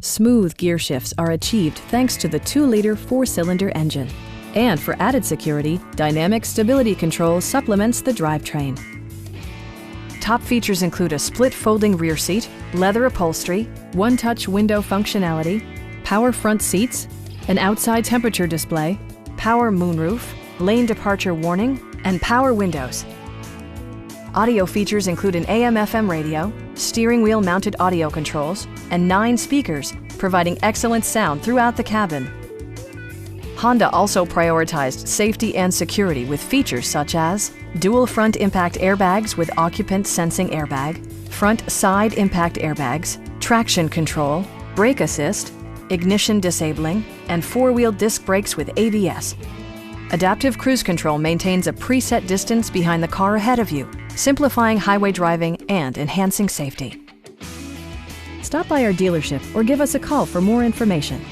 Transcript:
Smooth gear shifts are achieved thanks to the 2-liter 4-cylinder engine. And for added security, dynamic stability control supplements the drivetrain. Top features include a split folding rear seat, leather upholstery, one-touch window functionality, power front seats, an outside temperature display, power moonroof, lane departure warning, and power windows. Audio features include an AM/FM radio, steering wheel mounted audio controls, and 9 speakers, providing excellent sound throughout the cabin. Honda also prioritized safety and security with features such as dual front impact airbags with occupant sensing airbag, front side impact airbags, traction control, brake assist, ignition disabling, and 4-wheel disc brakes with ABS. Adaptive Cruise Control maintains a preset distance behind the car ahead of you, simplifying highway driving and enhancing safety. Stop by our dealership or give us a call for more information.